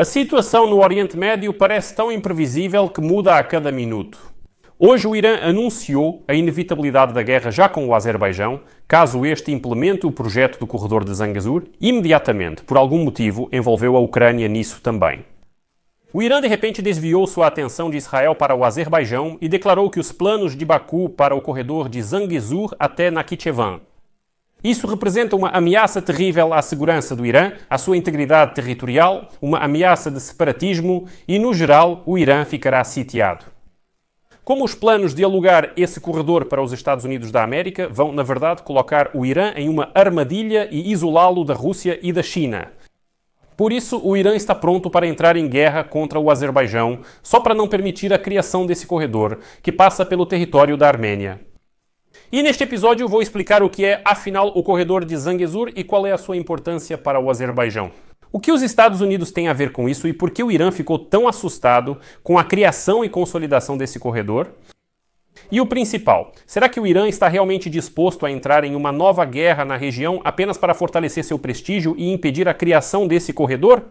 A situação no Oriente Médio parece tão imprevisível que muda a cada minuto. Hoje o Irã anunciou a inevitabilidade da guerra já com o Azerbaijão, caso este implemente o projeto do corredor de Zangezur, imediatamente, por algum motivo, envolveu a Ucrânia nisso também. O Irã de repente desviou sua atenção de Israel para o Azerbaijão e declarou que os planos de Baku para o corredor de Zangezur até Nakhichevan. Isso representa uma ameaça terrível à segurança do Irã, à sua integridade territorial, uma ameaça de separatismo e, no geral, o Irã ficará sitiado. Como os planos de alugar esse corredor para os Estados Unidos da América vão, na verdade, colocar o Irã em uma armadilha e isolá-lo da Rússia e da China. Por isso, o Irã está pronto para entrar em guerra contra o Azerbaijão, só para não permitir a criação desse corredor, que passa pelo território da Arménia. E neste episódio vou explicar o que é, afinal, o corredor de Zangezur e qual é a sua importância para o Azerbaijão. O que os Estados Unidos têm a ver com isso e por que o Irã ficou tão assustado com a criação e consolidação desse corredor? E o principal, será que o Irã está realmente disposto a entrar em uma nova guerra na região apenas para fortalecer seu prestígio e impedir a criação desse corredor?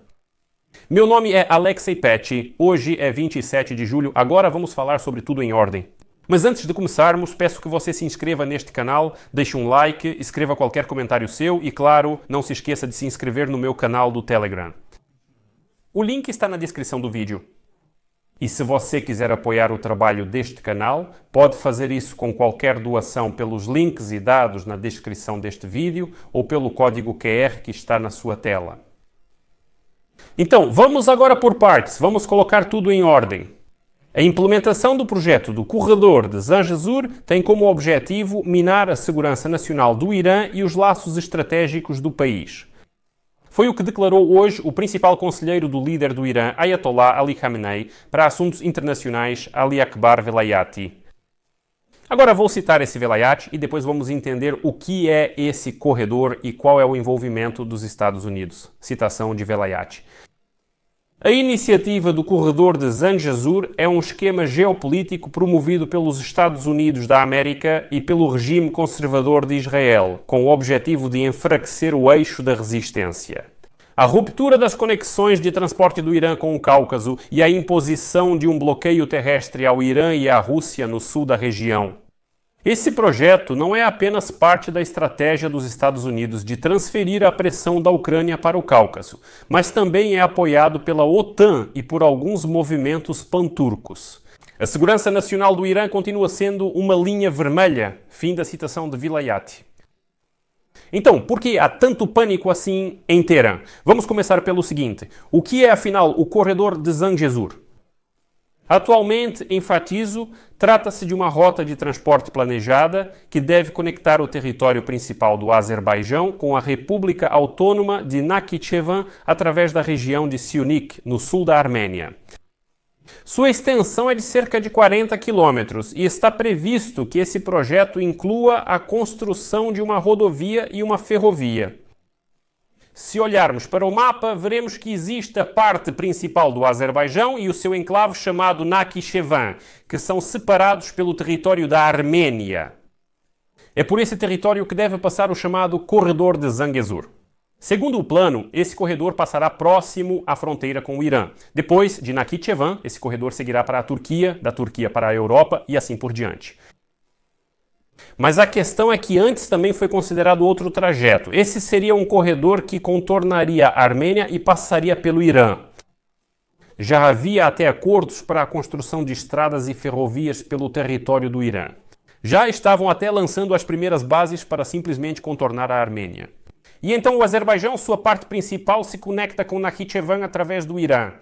Meu nome é Alexei Petty, hoje é 27 de julho, agora vamos falar sobre tudo em ordem. Mas antes de começarmos, peço que você se inscreva neste canal, deixe um like, escreva qualquer comentário seu e, claro, não se esqueça de se inscrever no meu canal do Telegram. O link está na descrição do vídeo. E se você quiser apoiar o trabalho deste canal, pode fazer isso com qualquer doação pelos links e dados na descrição deste vídeo ou pelo código QR que está na sua tela. Então, vamos agora por partes, vamos colocar tudo em ordem. A implementação do projeto do corredor de Zangezur tem como objetivo minar a segurança nacional do Irã e os laços estratégicos do país. Foi o que declarou hoje o principal conselheiro do líder do Irã, Ayatollah Ali Khamenei, para assuntos internacionais, Ali Akbar Velayati. Agora vou citar esse Velayati e depois vamos entender o que é esse corredor e qual é o envolvimento dos Estados Unidos. Citação de Velayati. A iniciativa do corredor de Zangezur é um esquema geopolítico promovido pelos Estados Unidos da América e pelo regime conservador de Israel, com o objetivo de enfraquecer o eixo da resistência. A ruptura das conexões de transporte do Irã com o Cáucaso e a imposição de um bloqueio terrestre ao Irã e à Rússia no sul da região. Esse projeto não é apenas parte da estratégia dos Estados Unidos de transferir a pressão da Ucrânia para o Cáucaso, mas também é apoiado pela OTAN e por alguns movimentos pan-turcos. A segurança nacional do Irã continua sendo uma linha vermelha. Fim da citação de Velayati. Então, por que há tanto pânico assim em Teherã? Vamos começar pelo seguinte. O que é, afinal, o corredor de Zangezur? Atualmente, enfatizo, trata-se de uma rota de transporte planejada que deve conectar o território principal do Azerbaijão com a República Autônoma de Nakhichevan através da região de Syunik, no sul da Arménia. Sua extensão é de cerca de 40 quilômetros e está previsto que esse projeto inclua a construção de uma rodovia e uma ferrovia. Se olharmos para o mapa, veremos que existe a parte principal do Azerbaijão e o seu enclave chamado Nakhichevan, que são separados pelo território da Arménia. É por esse território que deve passar o chamado corredor de Zangezur. Segundo o plano, esse corredor passará próximo à fronteira com o Irã. Depois de Nakhichevan, esse corredor seguirá para a Turquia, da Turquia para a Europa e assim por diante. Mas a questão é que antes também foi considerado outro trajeto. Esse seria um corredor que contornaria a Armênia e passaria pelo Irã. Já havia até acordos para a construção de estradas e ferrovias pelo território do Irã. Já estavam até lançando as primeiras bases para simplesmente contornar a Armênia. E então o Azerbaijão, sua parte principal, se conecta com Nakhichevan através do Irã.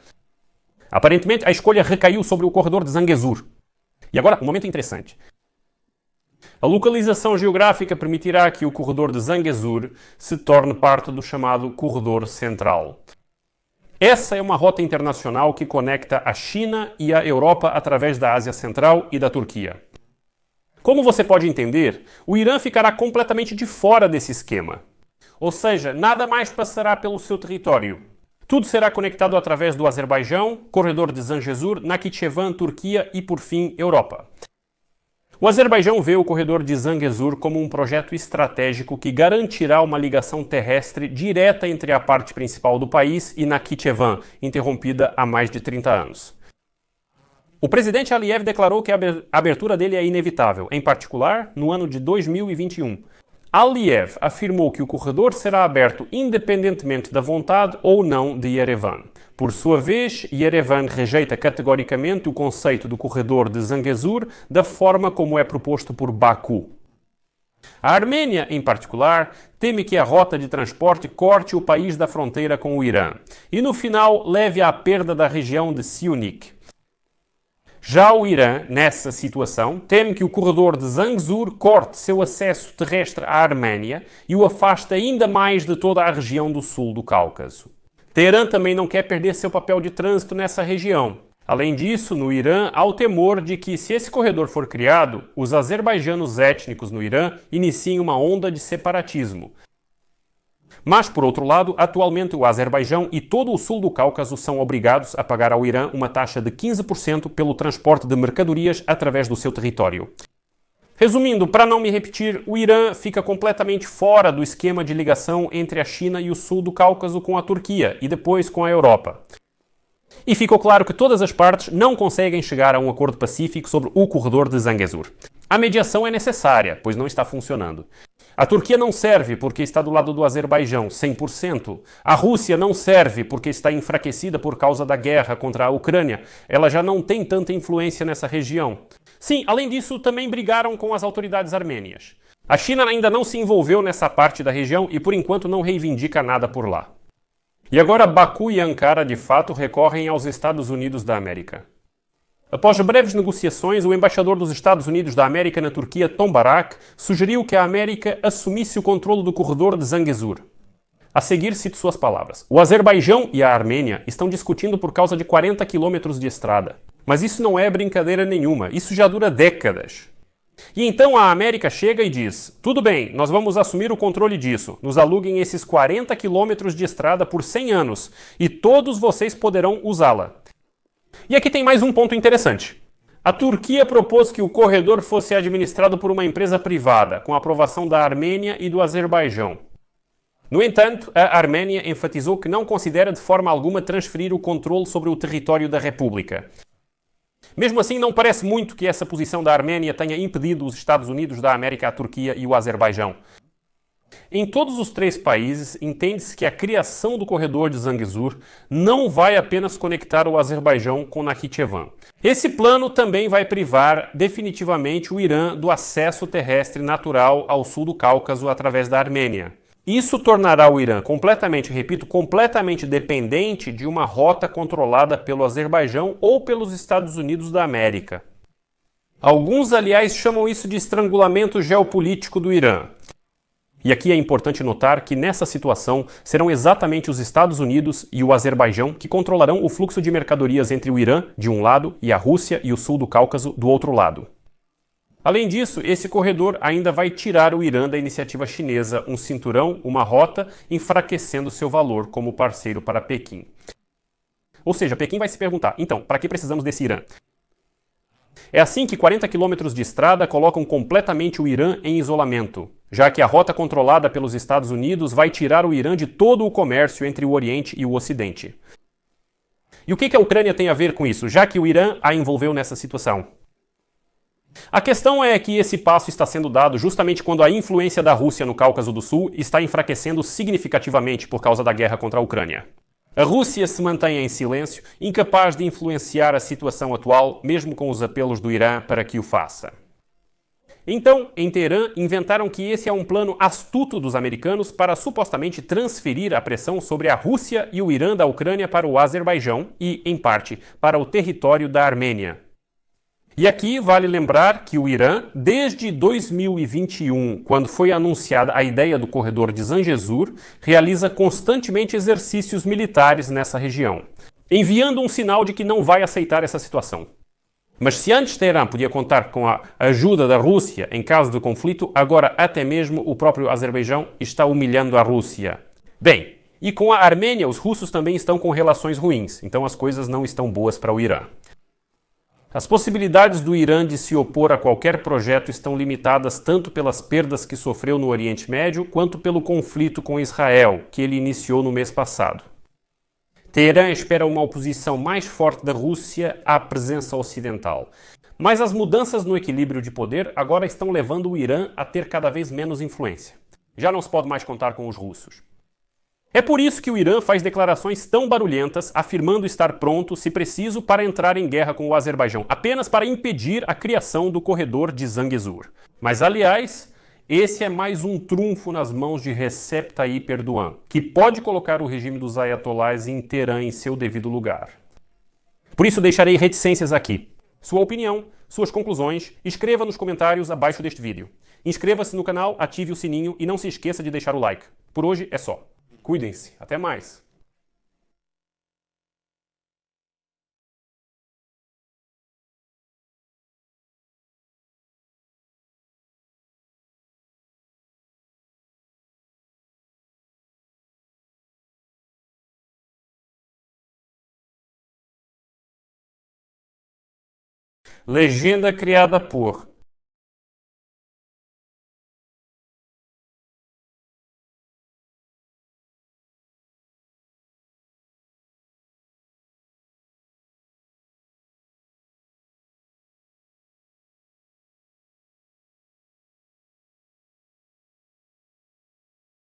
Aparentemente, a escolha recaiu sobre o corredor de Zangezur. E agora, um momento interessante. A localização geográfica permitirá que o corredor de Zangezur se torne parte do chamado corredor central. Essa é uma rota internacional que conecta a China e a Europa através da Ásia Central e da Turquia. Como você pode entender, o Irã ficará completamente de fora desse esquema. Ou seja, nada mais passará pelo seu território. Tudo será conectado através do Azerbaijão, corredor de Zangezur, Nakhichevan, Turquia e, por fim, Europa. O Azerbaijão vê o corredor de Zangezur como um projeto estratégico que garantirá uma ligação terrestre direta entre a parte principal do país e Nakhichevan, interrompida há mais de 30 anos. O presidente Aliyev declarou que a abertura dele é inevitável, em particular no ano de 2021. Aliyev afirmou que o corredor será aberto independentemente da vontade ou não de Yerevan. Por sua vez, Yerevan rejeita categoricamente o conceito do corredor de Zangezur da forma como é proposto por Baku. A Arménia, em particular, teme que a rota de transporte corte o país da fronteira com o Irã e, no final, leve à perda da região de Syunik. Já o Irã, nessa situação, teme que o corredor de Zangezur corte seu acesso terrestre à Arménia e o afaste ainda mais de toda a região do sul do Cáucaso. Teherã também não quer perder seu papel de trânsito nessa região. Além disso, no Irã, há o temor de que, se esse corredor for criado, os azerbaijanos étnicos no Irã iniciem uma onda de separatismo. Mas, por outro lado, atualmente o Azerbaijão e todo o sul do Cáucaso são obrigados a pagar ao Irã uma taxa de 15% pelo transporte de mercadorias através do seu território. Resumindo, para não me repetir, o Irã fica completamente fora do esquema de ligação entre a China e o sul do Cáucaso com a Turquia e depois com a Europa. E ficou claro que todas as partes não conseguem chegar a um acordo pacífico sobre o corredor de Zangezur. A mediação é necessária, pois não está funcionando. A Turquia não serve porque está do lado do Azerbaijão, 100%. A Rússia não serve porque está enfraquecida por causa da guerra contra a Ucrânia. Ela já não tem tanta influência nessa região. Sim, além disso, também brigaram com as autoridades armênias. A China ainda não se envolveu nessa parte da região e, por enquanto, não reivindica nada por lá. E agora Baku e Ankara, de fato, recorrem aos Estados Unidos da América. Após breves negociações, o embaixador dos Estados Unidos da América na Turquia, Tom Barak, sugeriu que a América assumisse o controle do corredor de Zangezur. A seguir, cito suas palavras. O Azerbaijão e a Armênia estão discutindo por causa de 40 quilômetros de estrada. Mas isso não é brincadeira nenhuma, isso já dura décadas. E então a América chega e diz, tudo bem, nós vamos assumir o controle disso, nos aluguem esses 40 quilômetros de estrada por 100 anos e todos vocês poderão usá-la. E aqui tem mais um ponto interessante. A Turquia propôs que o corredor fosse administrado por uma empresa privada, com a aprovação da Armênia e do Azerbaijão. No entanto, a Arménia enfatizou que não considera de forma alguma transferir o controle sobre o território da República. Mesmo assim, não parece muito que essa posição da Arménia tenha impedido os Estados Unidos da América, a Turquia e o Azerbaijão. Em todos os três países, entende-se que a criação do corredor de Zangezur não vai apenas conectar o Azerbaijão com Nakhichevan. Esse plano também vai privar definitivamente o Irã do acesso terrestre natural ao sul do Cáucaso através da Armênia. Isso tornará o Irã completamente, repito, completamente dependente de uma rota controlada pelo Azerbaijão ou pelos Estados Unidos da América. Alguns, aliás, chamam isso de estrangulamento geopolítico do Irã. E aqui é importante notar que nessa situação serão exatamente os Estados Unidos e o Azerbaijão que controlarão o fluxo de mercadorias entre o Irã, de um lado, e a Rússia e o sul do Cáucaso, do outro lado. Além disso, esse corredor ainda vai tirar o Irã da iniciativa chinesa, um cinturão, uma rota, enfraquecendo seu valor como parceiro para Pequim. Ou seja, Pequim vai se perguntar, então, para que precisamos desse Irã? É assim que 40 quilômetros de estrada colocam completamente o Irã em isolamento, já que a rota controlada pelos Estados Unidos vai tirar o Irã de todo o comércio entre o Oriente e o Ocidente. E o que a Ucrânia tem a ver com isso, já que o Irã a envolveu nessa situação? A questão é que esse passo está sendo dado justamente quando a influência da Rússia no Cáucaso do Sul está enfraquecendo significativamente por causa da guerra contra a Ucrânia. A Rússia se mantém em silêncio, incapaz de influenciar a situação atual, mesmo com os apelos do Irã para que o faça. Então, em Teherã, inventaram que esse é um plano astuto dos americanos para supostamente transferir a pressão sobre a Rússia e o Irã da Ucrânia para o Azerbaijão e, em parte, para o território da Armênia. E aqui vale lembrar que o Irã, desde 2021, quando foi anunciada a ideia do corredor de Zangezur, realiza constantemente exercícios militares nessa região, enviando um sinal de que não vai aceitar essa situação. Mas se antes Teherã podia contar com a ajuda da Rússia em caso de conflito, agora até mesmo o próprio Azerbaijão está humilhando a Rússia. Bem, e com a Armênia os russos também estão com relações ruins, então as coisas não estão boas para o Irã. As possibilidades do Irã de se opor a qualquer projeto estão limitadas tanto pelas perdas que sofreu no Oriente Médio, quanto pelo conflito com Israel, que ele iniciou no mês passado. Teherã espera uma oposição mais forte da Rússia à presença ocidental. Mas as mudanças no equilíbrio de poder agora estão levando o Irã a ter cada vez menos influência. Já não se pode mais contar com os russos. É por isso que o Irã faz declarações tão barulhentas, afirmando estar pronto, se preciso, para entrar em guerra com o Azerbaijão, apenas para impedir a criação do corredor de Zangezur. Mas, aliás, esse é mais um trunfo nas mãos de Recep Tayyip Erdogan, que pode colocar o regime dos ayatollahs em Teherã em seu devido lugar. Por isso deixarei reticências aqui. Sua opinião, suas conclusões, escreva nos comentários abaixo deste vídeo. Inscreva-se no canal, ative o sininho e não se esqueça de deixar o like. Por hoje é só. Cuidem-se. Até mais. Legenda criada por